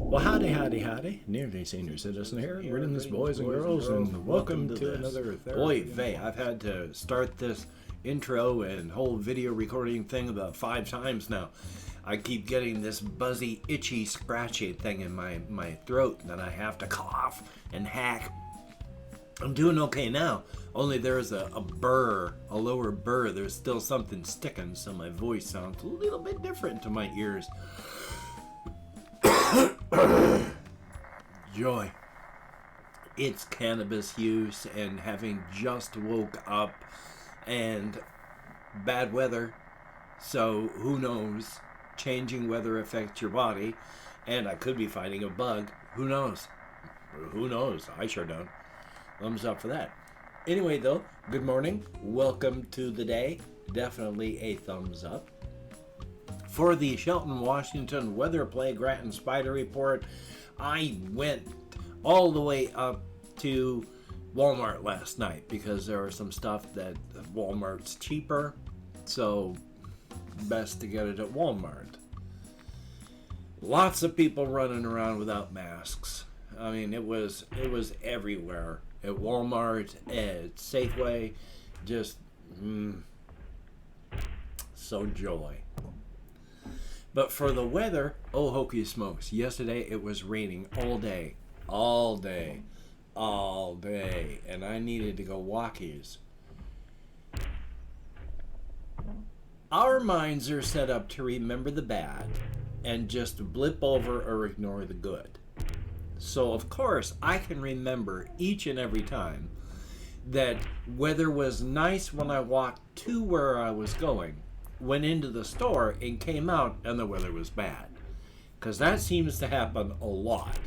Well, howdy, nearly senior citizen here. Greetings, boys and girls, and welcome to another therapy. Boy, Vay, I've had to start this intro and whole video recording thing about 5 times now. I keep getting this buzzy, itchy, scratchy thing in my throat that I have to cough and hack. I'm doing okay now, only there's a burr, a lower burr. There's still something sticking, so my voice sounds a little bit different to my ears. Joy. It's cannabis use and having just woke up and bad weather. So who knows? Changing weather affects your body, and I could be fighting a bug. Who knows? Who knows? I sure don't. Thumbs up for that. Anyway, though, good morning. Welcome to the day. Definitely a thumbs up. For the Shelton, Washington Weather Plague Rat and Spider Report, I went all the way up to Walmart last night because there was some stuff that Walmart's cheaper, so best to get it at Walmart. Lots of people running around without masks. I mean, it was everywhere. At Walmart, at Safeway, just so joy. But for the weather, oh hokey smokes. Yesterday it was raining all day. And I needed to go walkies. Our minds are set up to remember the bad and just blip over or ignore the good. So of course I can remember each and every time that weather was nice when I walked to where I was going, went into the store and came out and the weather was bad. Because that seems to happen a lot.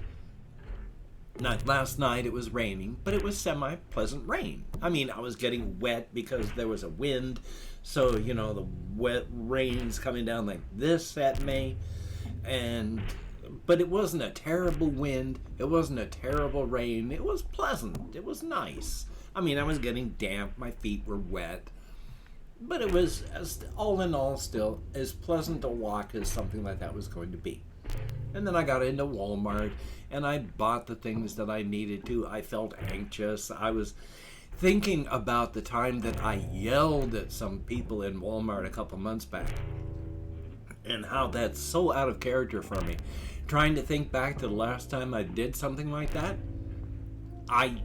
Last night it was raining, but it was semi-pleasant rain. I mean, I was getting wet because there was a wind. So, you know, the wet rain's coming down like this at me. But it wasn't a terrible wind. It wasn't a terrible rain. It was pleasant. It was nice. I mean, I was getting damp. My feet were wet. But it was, all in all, still as pleasant a walk as something like that was going to be. And then I got into Walmart, and I bought the things that I needed to. I felt anxious. I was thinking about the time that I yelled at some people in Walmart a couple months back, and how that's so out of character for me. Trying to think back to the last time I did something like that, I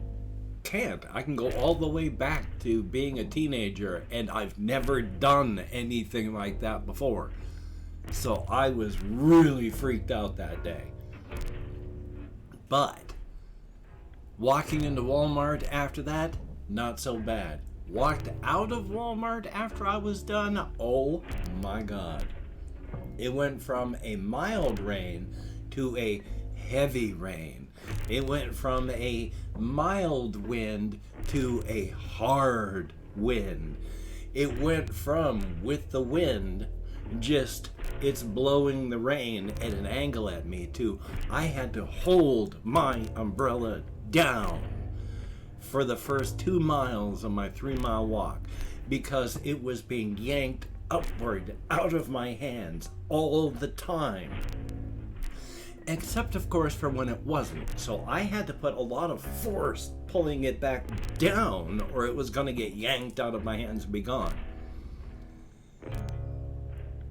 can't. I can go all the way back to being a teenager, and I've never done anything like that before. So I was really freaked out that day. But walking into Walmart after that, not so bad. Walked out of Walmart after I was done, oh my God. It went from a mild rain to a heavy rain. It went from a mild wind to a hard wind. It went from, with the wind, just it's blowing the rain at an angle at me, to I had to hold my umbrella down for the first 2 miles of my 3-mile walk because it was being yanked upward out of my hands all the time. Except, of course, for when it wasn't. So I had to put a lot of force pulling it back down, or it was going to get yanked out of my hands and be gone.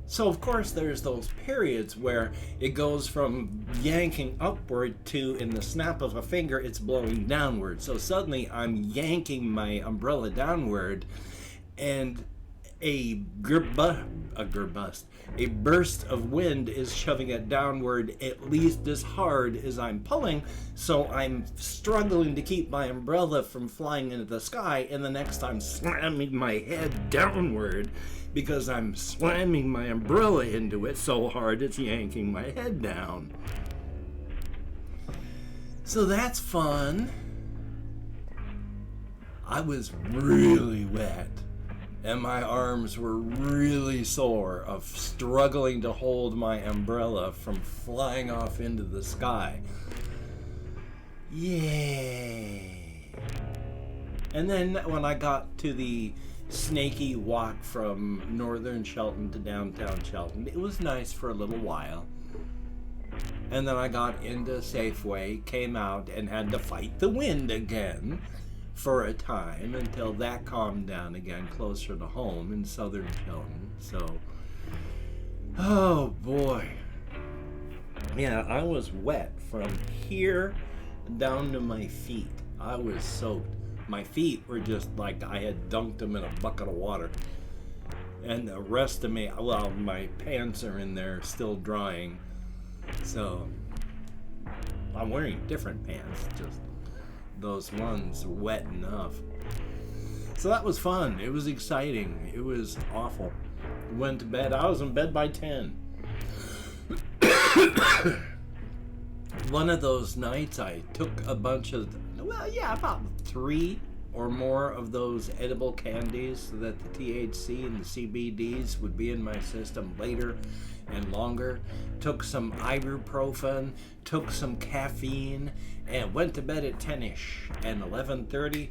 So, of course, there's those periods where it goes from yanking upward to, in the snap of a finger, it's blowing downward. So suddenly I'm yanking my umbrella downward, and a burst of wind is shoving it downward at least as hard as I'm pulling, so I'm struggling to keep my umbrella from flying into the sky, and the next I'm slamming my head downward because I'm slamming my umbrella into it so hard it's yanking my head down. So that's fun. I was really wet. And my arms were really sore of struggling to hold my umbrella from flying off into the sky. Yay! And then when I got to the snaky walk from northern Shelton to downtown Shelton, it was nice for a little while. And then I got into Safeway, came out, and had to fight the wind again for a time until that calmed down again closer to home in southern Shelton. So, oh boy. Yeah, I was wet from here down to my feet. I was soaked. My feet were just like I had dunked them in a bucket of water. And the rest of me, well, my pants are in there still drying. So, I'm wearing different pants, just those ones wet enough. So that was fun. It was exciting. It was awful. Went to bed. I was in bed by 10. One of those nights I took a bunch of, about 3 or more of those edible candies so that the THC and the CBDs would be in my system later and longer. Took some ibuprofen, took some caffeine, and went to bed at 10-ish. And 11:30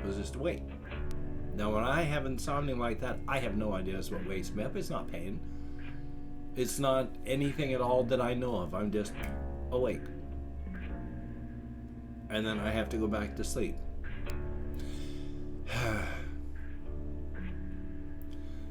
was just awake. Now when I have insomnia like that, I have no idea what wakes me up. It's not pain. It's not anything at all that I know of. I'm just awake. And then I have to go back to sleep.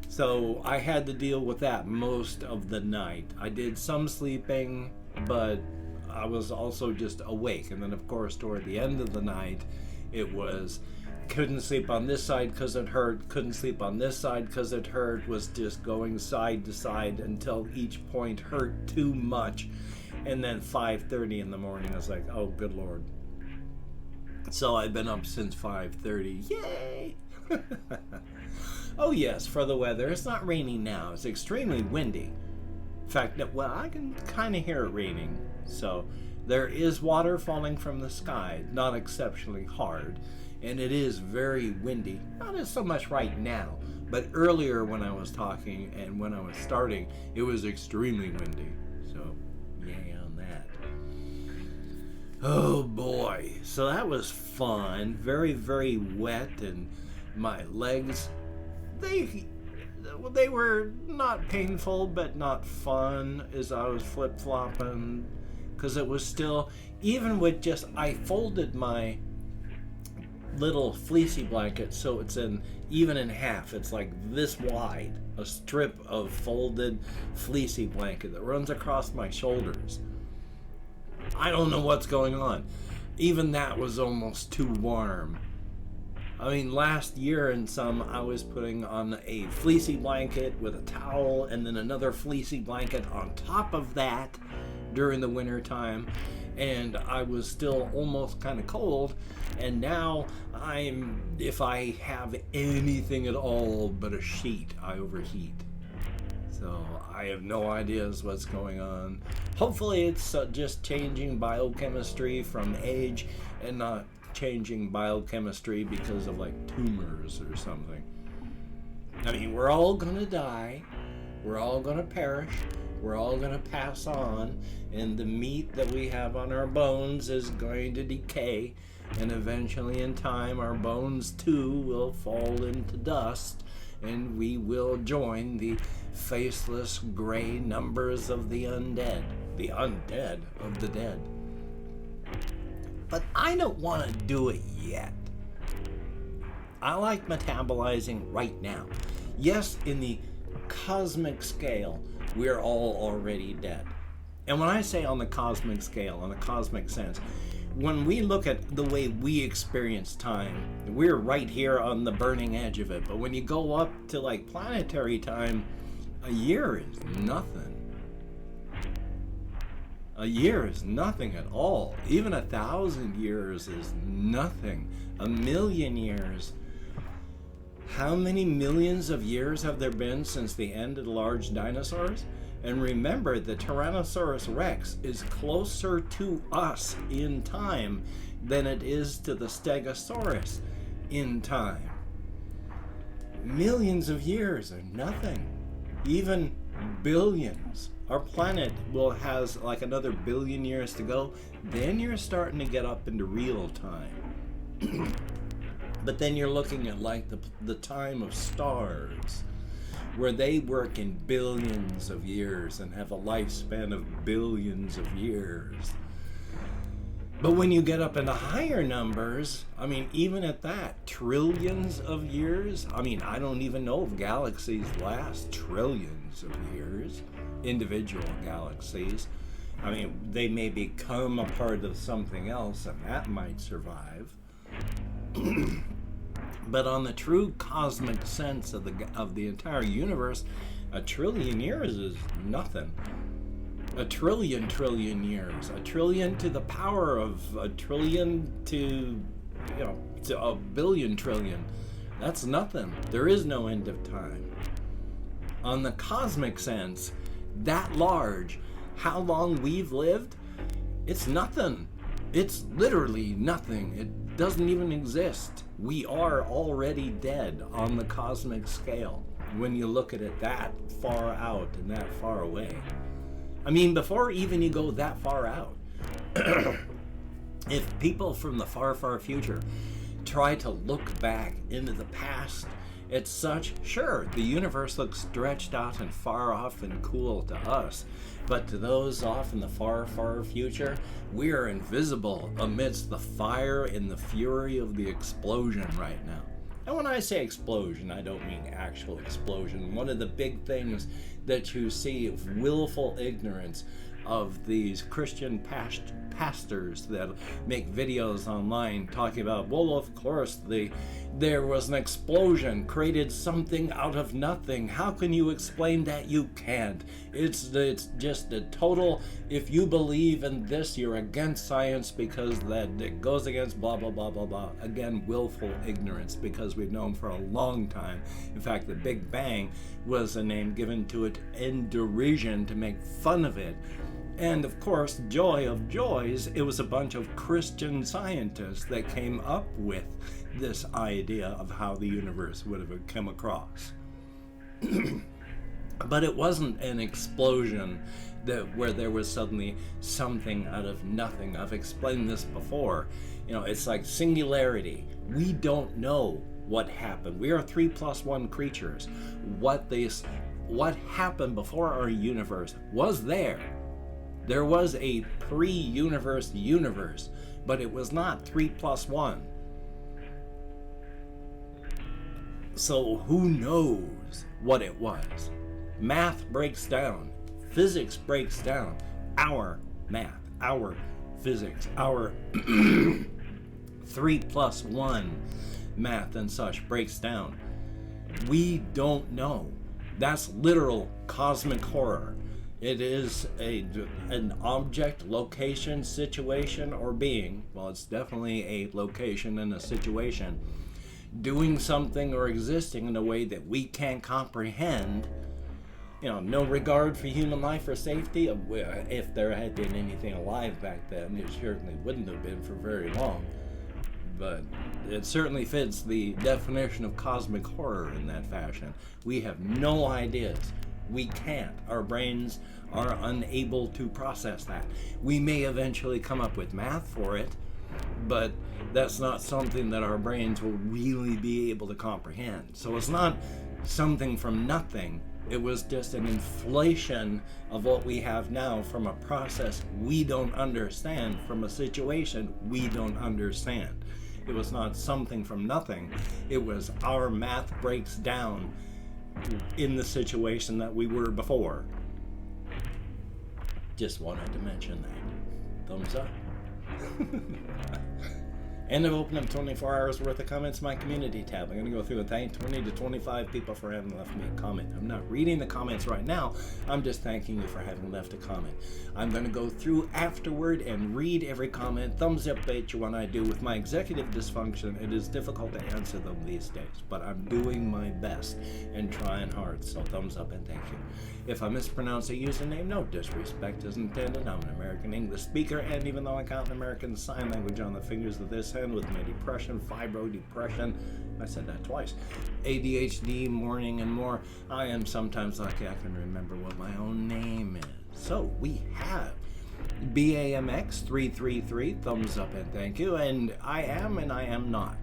So I had to deal with that most of the night. I did some sleeping, but I was also just awake. And then of course toward the end of the night, it was couldn't sleep on this side because it hurt, couldn't sleep on this side because it hurt, was just going side to side until each point hurt too much. And then 5:30 in the morning, I was like, oh, good Lord. So I've been up since 5:30. Yay! Oh yes, for the weather. It's not raining now. It's extremely windy. In fact, well, I can kind of hear it raining. So there is water falling from the sky, not exceptionally hard. And it is very windy. Not as so much right now, but earlier when I was talking and when I was starting, it was extremely windy. So, yay on that. Oh boy. So that was fun. Very, very wet, and my legs, they were not painful, but not fun as I was flip-flopping, because it was still, even with just, I folded my little fleecy blanket so it's even in half. It's like this wide, a strip of folded fleecy blanket that runs across my shoulders. I don't know what's going on. Even that was almost too warm. I mean, last year in some, I was putting on a fleecy blanket with a towel and then another fleecy blanket on top of that during the winter time, and I was still almost kind of cold. And now if I have anything at all but a sheet, I overheat. So I have no ideas what's going on. Hopefully it's just changing biochemistry from age and not changing biochemistry because of like tumors or something. I mean, we're all gonna die. We're all gonna perish. We're all gonna pass on, and the meat that we have on our bones is going to decay, and eventually in time our bones too will fall into dust, and we will join the faceless gray numbers of the undead of the dead. But I don't want to do it yet. I like metabolizing right now. Yes, in the cosmic scale, we're all already dead. And when I say on the cosmic scale, on the cosmic sense, when we look at the way we experience time, we're right here on the burning edge of it. But when you go up to like planetary time, a year is nothing. A year is nothing at all. Even 1,000 years is nothing. 1,000,000 years. How many millions of years have there been since the end of the large dinosaurs? And remember, the Tyrannosaurus Rex is closer to us in time than it is to the Stegosaurus in time. Millions of years are nothing. Even billions. Our planet has like another 1,000,000,000 years to go. Then you're starting to get up into real time. But then you're looking at like the time of stars, where they work in billions of years and have a lifespan of billions of years. But when you get up into higher numbers, I mean, even at that, trillions of years, I mean, I don't even know if galaxies last trillions of years, individual galaxies. I mean, they may become a part of something else, and that might survive. But on the true cosmic sense of the entire universe, a trillion years is nothing. A trillion years. A trillion to the power of a trillion to a billion trillion. That's nothing. There is no end of time. On the cosmic sense, that large, how long we've lived, it's nothing. It's literally nothing. It doesn't even exist. We are already dead on the cosmic scale when you look at it that far out and that far away. I mean, before even you go that far out, if people from the far, far future try to look back into the past, it's such, sure, the universe looks stretched out and far off and cool to us, but to those off in the far, far future, we are invisible amidst the fire and the fury of the explosion right now. And when I say explosion, I don't mean actual explosion. One of the big things that you see of willful ignorance of these Christian pastors that make videos online talking about, well, of course, there was an explosion, created something out of nothing. How can you explain that? You can't. It's just a total, if you believe in this, you're against science because that it goes against blah, blah, blah, blah, blah. Again, willful ignorance, because we've known for a long time. In fact, the Big Bang was a name given to it in derision to make fun of it. And of course, joy of joys, it was a bunch of Christian scientists that came up with this idea of how the universe would have come across. But it wasn't an explosion where there was suddenly something out of nothing. I've explained this before. It's like singularity. We don't know what happened. We are 3+1 creatures. What happened before our universe was there. There was a pre-universe universe, but it was not 3+1. So who knows what it was? Math breaks down. Physics breaks down. Our math, our physics, our 3+1 math and such breaks down. We don't know. That's literal cosmic horror. It is an object, location, situation, or being. Well, it's definitely a location and a situation. Doing something or existing in a way that we can't comprehend. No regard for human life or safety. If there had been anything alive back then, it certainly wouldn't have been for very long. But it certainly fits the definition of cosmic horror in that fashion. We have no ideas. We can't. Our brains are unable to process that. We may eventually come up with math for it, but that's not something that our brains will really be able to comprehend. So it's not something from nothing. It was just an inflation of what we have now from a process we don't understand, from a situation we don't understand. It was not something from nothing. It was our math breaks down in the situation that we were before. Just wanted to mention that. Thumbs up. And I've opened up 24 hours worth of comments in my community tab. I'm going to go through and thank 20 to 25 people for having left me a comment. I'm not reading the comments right now. I'm just thanking you for having left a comment. I'm going to go through afterward and read every comment. Thumbs up each one I do. With my executive dysfunction, it is difficult to answer them these days, but I'm doing my best and trying hard, so thumbs up and thank you. If I mispronounce a username, no disrespect is intended. I'm an American English speaker, and even though I count an American Sign Language on the fingers of this hand with my depression, fibro depression, I said that twice, ADHD, mourning, and more, I am sometimes lucky I can remember what my own name is. So we have BAMX333, thumbs up and thank you, and I am and I am not.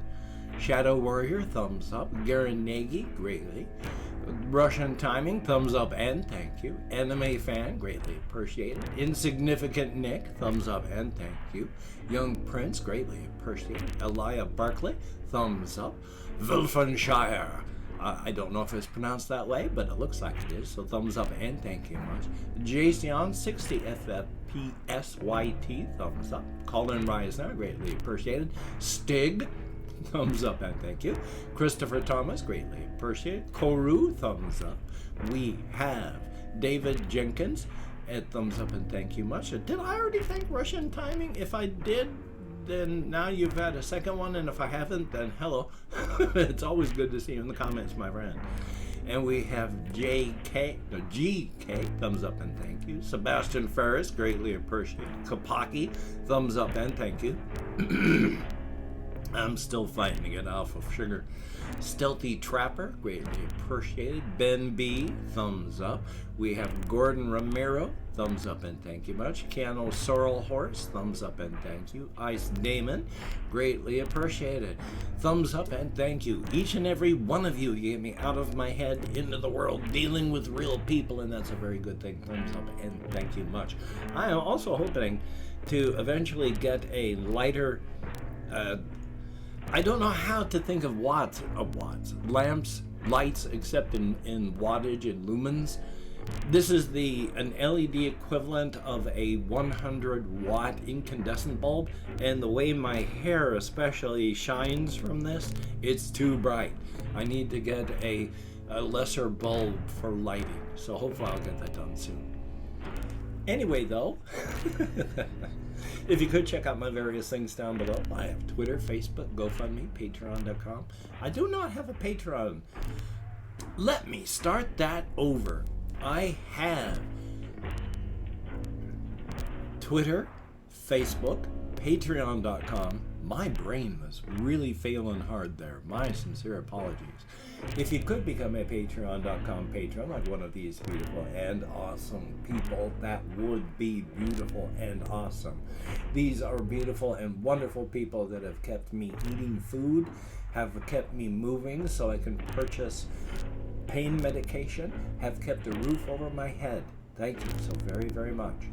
Shadow Warrior, thumbs up. Garen Nagy, greatly. Russian timing, thumbs up and thank you. Anime fan, greatly appreciated. Insignificant Nick, thumbs up and thank you. Young Prince, greatly appreciated. Elia Barkley, thumbs up. Wolfenshire, I don't know if it's pronounced that way, but it looks like it is, so thumbs up and thank you much. Jason 60 FFPSYT, thumbs up. Colin Reisner, greatly appreciated. Stig, thumbs up and thank you. Christopher Thomas, greatly appreciated. Koru, thumbs up. We have David Jenkins at thumbs up and thank you much. Did I already thank Russian timing? If I did, then now you've had a second one, and if I haven't, then hello. It's always good to see you in the comments, my friend. And we have GK, thumbs up and thank you. Sebastian Ferris, greatly appreciated. Kapaki, thumbs up and thank you. I'm still fighting to get off of sugar. Stealthy Trapper, greatly appreciated. Ben B, thumbs up. We have Gordon Romero, thumbs up and thank you much. Cano Sorrel Horse, thumbs up and thank you. Ice Damon, greatly appreciated. Thumbs up and thank you. Each and every one of you get me out of my head into the world, dealing with real people, and that's a very good thing. Thumbs up and thank you much. I am also hoping to eventually get a lighter, I don't know how to think of watts, lamps, lights, except in wattage and lumens. This is an LED equivalent of a 100-watt incandescent bulb, and the way my hair especially shines from this, it's too bright. I need to get a lesser bulb for lighting, so hopefully I'll get that done soon. Anyway, though, if you could check out my various things down below. I have Twitter, Facebook, GoFundMe, Patreon.com. I do not have a Patreon. Let me start that over. I have Twitter, Facebook, Patreon.com. My brain was really failing hard there. My sincere apologies. If you could become a Patreon.com patron, like one of these beautiful and awesome people, that would be beautiful and awesome. These are beautiful and wonderful people that have kept me eating food, have kept me moving so I can purchase pain medication, have kept a roof over my head. Thank you so very, very much.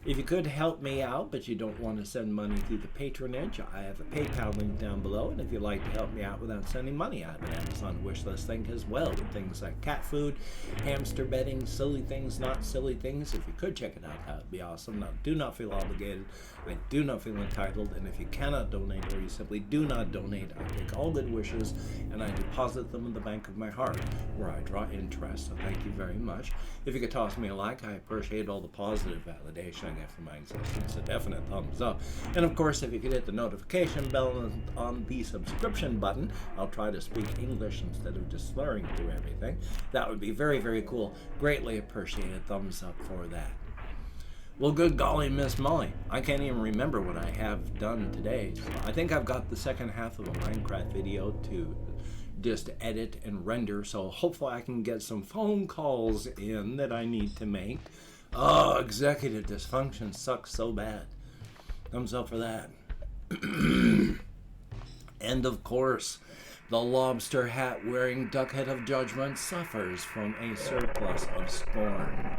If you could help me out, but you don't want to send money through the patronage, I have a PayPal link down below, and if you'd like to help me out without sending money, I have an Amazon wish list link as well, with things like cat food, hamster bedding, silly things, not silly things. If you could check it out, that would be awesome. Now, do not feel obligated. I do not feel entitled, and if you cannot donate, or you simply do not donate, I take all good wishes, and I deposit them in the bank of my heart, where I draw interest, so thank you very much. If you could toss me a like, I appreciate all the positive validation I get from my existence. A definite thumbs up. And of course, if you could hit the notification bell on the subscription button, I'll try to speak English instead of just slurring through everything. That would be very, very cool. Greatly appreciated. Thumbs up for that. Well, good golly, Miss Molly. I can't even remember what I have done today. So I think I've got the second half of a Minecraft video to just edit and render, so hopefully I can get some phone calls in that I need to make. Oh, executive dysfunction sucks so bad. Thumbs up for that. And of course, the lobster hat wearing duckhead of judgment suffers from a surplus of scorn.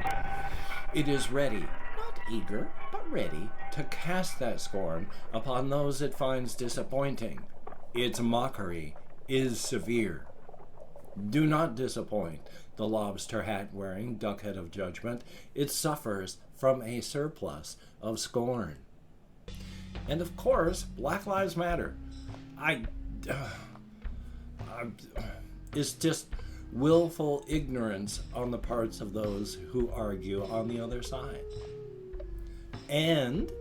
It is ready, not eager, but ready to cast that scorn upon those it finds disappointing. Its mockery is severe. Do not disappoint the lobster hat wearing duckhead of judgment. It suffers from a surplus of scorn. And of course, Black Lives Matter. It's just willful ignorance on the parts of those who argue on the other side. And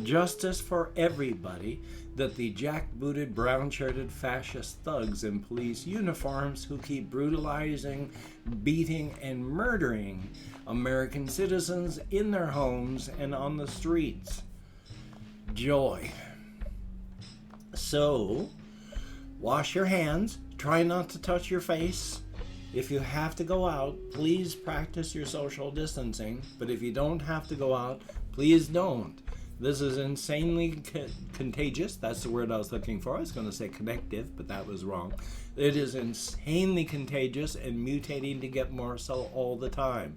justice for everybody, that the jackbooted, brown-shirted fascist thugs in police uniforms who keep brutalizing, beating, and murdering American citizens in their homes and on the streets. Joy. So, wash your hands, try not to touch your face. If you have to go out, please practice your social distancing, but if you don't have to go out, please don't. This is insanely contagious. That's the word I was looking for. I was going to say connective, but that was wrong. It is insanely contagious and mutating to get more so all the time.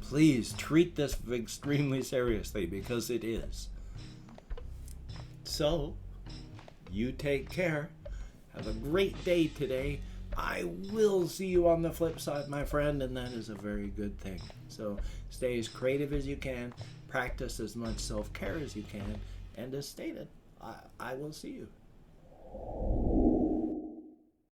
Please treat this extremely seriously, because it is. So, you take care. Have a great day today. I will see you on the flip side, my friend, and that is a very good thing. So stay as creative as you can, practice as much self-care as you can, and as stated, I will see you.